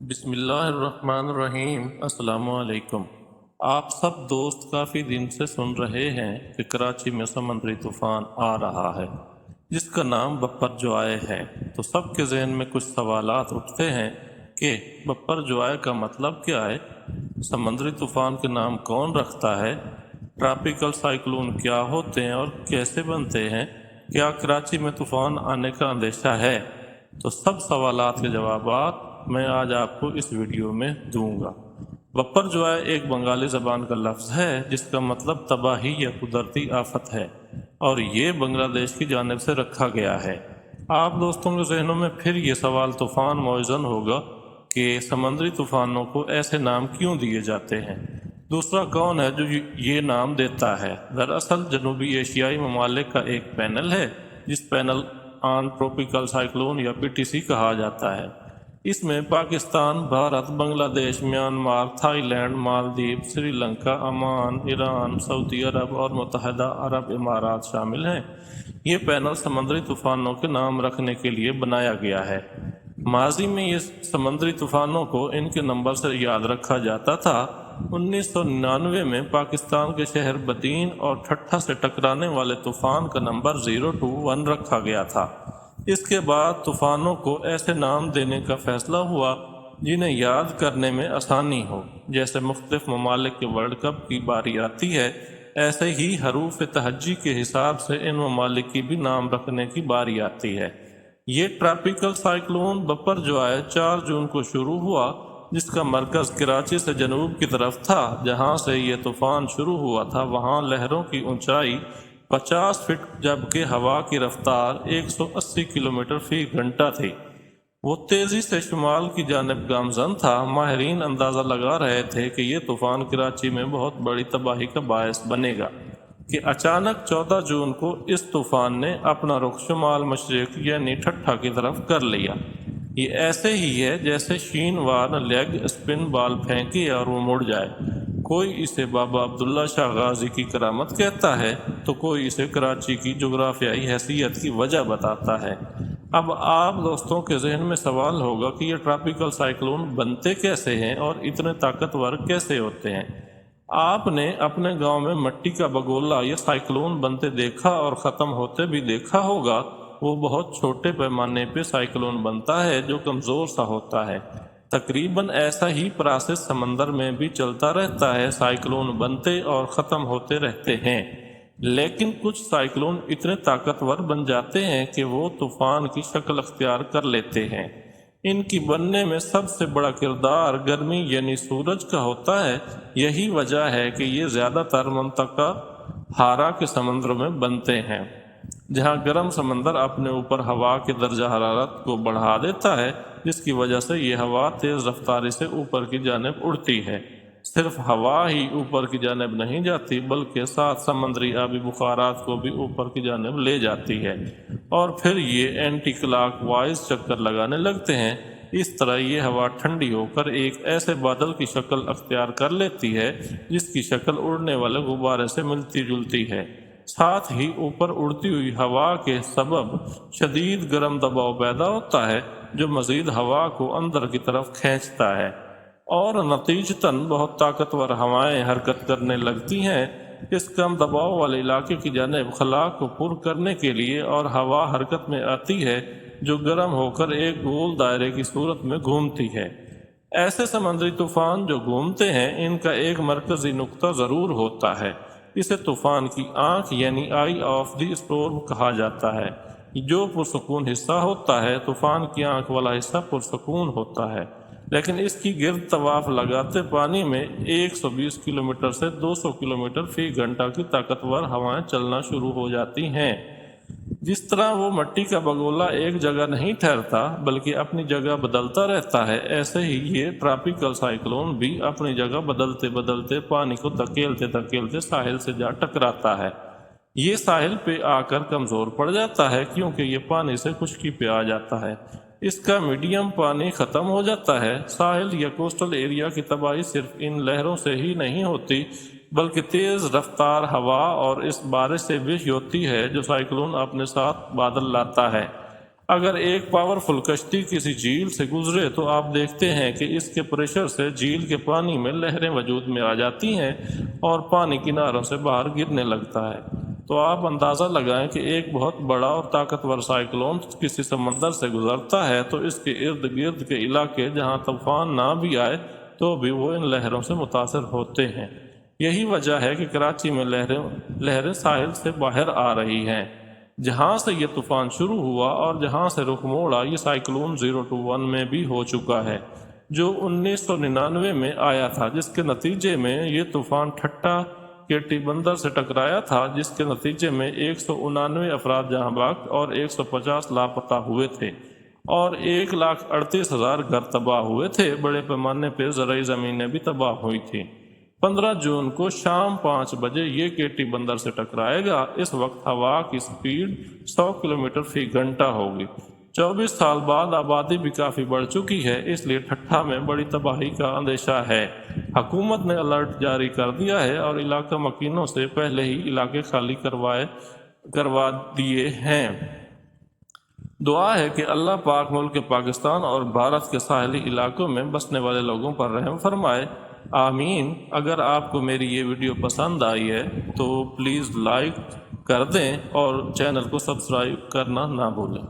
بسم اللہ الرحمن الرحیم۔ السلام علیکم۔ آپ سب دوست کافی دن سے سن رہے ہیں کہ کراچی میں سمندری طوفان آ رہا ہے جس کا نام بپر جوائے ہے، تو سب کے ذہن میں کچھ سوالات اٹھتے ہیں کہ بپر جوائے کا مطلب کیا ہے، سمندری طوفان کے نام کون رکھتا ہے، ٹراپیکل سائیکلون کیا ہوتے ہیں اور کیسے بنتے ہیں، کیا کراچی میں طوفان آنے کا اندیشہ ہے؟ تو سب سوالات کے جوابات میں آج آپ کو اس ویڈیو میں دوں گا۔ بپر جوائے ایک بنگالی زبان کا لفظ ہے جس کا مطلب تباہی یا قدرتی آفت ہے، اور یہ بنگلہ دیش کی جانب سے رکھا گیا ہے۔ آپ دوستوں کے ذہنوں میں پھر یہ سوال طوفان موزن ہوگا کہ سمندری طوفانوں کو ایسے نام کیوں دیے جاتے ہیں، دوسرا کون ہے جو یہ نام دیتا ہے؟ دراصل جنوبی ایشیائی ممالک کا ایک پینل ہے جس پینل آن ٹروپیکل سائیکلون یا PTC کہا جاتا ہے۔ اس میں پاکستان، بھارت، بنگلہ دیش، Myanmar, Thai land, Maldives, Sri Lanka, Oman, Iran, سعودی عرب اور متحدہ عرب امارات شامل ہیں۔ یہ پینل سمندری طوفانوں کے نام رکھنے کے لیے بنایا گیا ہے۔ ماضی میں یہ سمندری طوفانوں کو ان کے نمبر سے یاد رکھا جاتا تھا۔ 1999 میں پاکستان کے شہر بدین اور ٹھٹھا سے ٹکرانے والے طوفان کا نمبر 021 رکھا گیا تھا۔ اس کے بعد طوفانوں کو ایسے نام دینے کا فیصلہ ہوا جنہیں یاد کرنے میں آسانی ہو۔ جیسے مختلف ممالک کے ورلڈ کپ کی باری آتی ہے، ایسے ہی حروف تہجی کے حساب سے ان ممالک کی بھی نام رکھنے کی باری آتی ہے۔ یہ ٹراپیکل سائیکلون بپر جوائے 4 جون کو شروع ہوا، جس کا مرکز کراچی سے جنوب کی طرف تھا۔ جہاں سے یہ طوفان شروع ہوا تھا وہاں لہروں کی اونچائی 50 فٹ جبکہ ہوا کی رفتار 180 کلومیٹر فی گھنٹہ تھی۔ وہ تیزی سے شمال کی جانب گامزن تھا۔ ماہرین اندازہ لگا رہے تھے کہ یہ طوفان کراچی میں بہت بڑی تباہی کا باعث بنے گا کہ اچانک 14 جون کو اس طوفان نے اپنا رخ شمال مشرق یعنی ٹھٹھا کی طرف کر لیا۔ یہ ایسے ہی ہے جیسے شین وار لیگ اسپن بال پھینکے اور وہ مڑ جائے۔ کوئی اسے بابا عبداللہ شاہ غازی کی کرامت کہتا ہے تو کوئی اسے کراچی کی جغرافیائی حیثیت کی وجہ بتاتا ہے۔ اب آپ دوستوں کے ذہن میں سوال ہوگا کہ یہ ٹراپیکل سائیکلون بنتے کیسے ہیں اور اتنے طاقتور کیسے ہوتے ہیں؟ آپ نے اپنے گاؤں میں مٹی کا بگولا یا سائیکلون بنتے دیکھا اور ختم ہوتے بھی دیکھا ہوگا۔ وہ بہت چھوٹے پیمانے پہ سائیکلون بنتا ہے جو کمزور سا ہوتا ہے۔ تقریباً ایسا ہی پراسس سمندر میں بھی چلتا رہتا ہے، سائیکلون بنتے اور ختم ہوتے رہتے ہیں۔ لیکن کچھ سائیکلون اتنے طاقتور بن جاتے ہیں کہ وہ طوفان کی شکل اختیار کر لیتے ہیں۔ ان کی بننے میں سب سے بڑا کردار گرمی یعنی سورج کا ہوتا ہے۔ یہی وجہ ہے کہ یہ زیادہ تر منطقہ حارہ کے سمندروں میں بنتے ہیں، جہاں گرم سمندر اپنے اوپر ہوا کے درجہ حرارت کو بڑھا دیتا ہے، جس کی وجہ سے یہ ہوا تیز رفتاری سے اوپر کی جانب اڑتی ہے۔ صرف ہوا ہی اوپر کی جانب نہیں جاتی بلکہ ساتھ سمندری آبی بخارات کو بھی اوپر کی جانب لے جاتی ہے، اور پھر یہ اینٹی کلاک وائز چکر لگانے لگتے ہیں۔ اس طرح یہ ہوا ٹھنڈی ہو کر ایک ایسے بادل کی شکل اختیار کر لیتی ہے جس کی شکل اڑنے والے غبارے سے ملتی جلتی ہے۔ ساتھ ہی اوپر اڑتی ہوئی ہوا کے سبب شدید گرم دباؤ پیدا ہوتا ہے جو مزید ہوا کو اندر کی طرف کھینچتا ہے، اور نتیجتاً بہت طاقتور ہوائیں حرکت کرنے لگتی ہیں اس کم دباؤ والے علاقے کی جانب خلا کو پر کرنے کے لیے، اور ہوا حرکت میں آتی ہے جو گرم ہو کر ایک گول دائرے کی صورت میں گھومتی ہے۔ ایسے سمندری طوفان جو گھومتے ہیں ان کا ایک مرکزی نقطہ ضرور ہوتا ہے۔ اسے طوفان کی آنکھ یعنی آئی آف دی اسٹورم کہا جاتا ہے۔ جو پرسکون حصہ ہوتا ہے، طوفان کی آنکھ والا حصہ پرسکون ہوتا ہے، لیکن اس کی گرد طواف لگاتے پانی میں 120 کلومیٹر سے 200 کلومیٹر فی گھنٹہ کی طاقتور ہوائیں چلنا شروع ہو جاتی ہیں۔ جس طرح وہ مٹی کا بگولا ایک جگہ نہیں ٹھہرتا بلکہ اپنی جگہ بدلتا رہتا ہے، ایسے ہی یہ ٹراپیکل سائیکلون بھی اپنی جگہ بدلتے بدلتے پانی کو دھکیلتے دھکیلتے ساحل سے جا ٹکراتا ہے۔ یہ ساحل پہ آ کر کمزور پڑ جاتا ہے کیونکہ یہ پانی سے خشکی پہ آ جاتا ہے۔ اس کا میڈیم پانی ختم ہو جاتا ہے۔ ساحل یا کوسٹل ایریا کی تباہی صرف ان لہروں سے ہی نہیں ہوتی بلکہ تیز رفتار ہوا اور اس بارش سے بھی ہوتی ہے جو سائیکلون اپنے ساتھ بادل لاتا ہے۔ اگر ایک پاورفل کشتی کسی جھیل سے گزرے تو آپ دیکھتے ہیں کہ اس کے پریشر سے جھیل کے پانی میں لہریں وجود میں آ جاتی ہیں اور پانی کناروں سے باہر گرنے لگتا ہے۔ تو آپ اندازہ لگائیں کہ ایک بہت بڑا اور طاقتور سائیکلون کسی سمندر سے گزرتا ہے تو اس کے ارد گرد کے علاقے جہاں طوفان نہ بھی آئے تو بھی وہ ان لہروں سے متاثر ہوتے ہیں۔ یہی وجہ ہے کہ کراچی میں لہریں ساحل سے باہر آ رہی ہیں۔ جہاں سے یہ طوفان شروع ہوا اور جہاں سے رخ موڑا، یہ سائیکلون 021 میں بھی ہو چکا ہے جو 1999 میں آیا تھا، جس کے نتیجے میں یہ طوفان ٹھٹا کیٹی بندر سے ٹکرایا تھا، جس کے نتیجے میں 199 افراد جاں بحق اور 150 لاپتہ ہوئے تھے اور 1,38,000 گھر تباہ ہوئے تھے۔ بڑے پیمانے پہ زرعی زمینیں بھی تباہ ہوئی تھیں۔ 15 جون کو شام 5 بجے یہ کیٹی بندر سے ٹکرائے گا۔ اس وقت ہوا کی سپیڈ 100 کلومیٹر فی گھنٹہ ہوگی۔ 24 سال بعد آبادی بھی کافی بڑھ چکی ہے، اس لیے ٹھٹھا میں بڑی تباہی کا اندیشہ ہے۔ حکومت نے الرٹ جاری کر دیا ہے اور علاقہ مکینوں سے پہلے ہی علاقے خالی کروا دیے ہیں۔ دعا ہے کہ اللہ پاک ملک پاکستان اور بھارت کے ساحلی علاقوں میں بسنے والے لوگوں پر رحم فرمائے، آمین۔ اگر آپ کو میری یہ ویڈیو پسند آئی ہے تو پلیز لائک کر دیں اور چینل کو سبسکرائب کرنا نہ بھولیں۔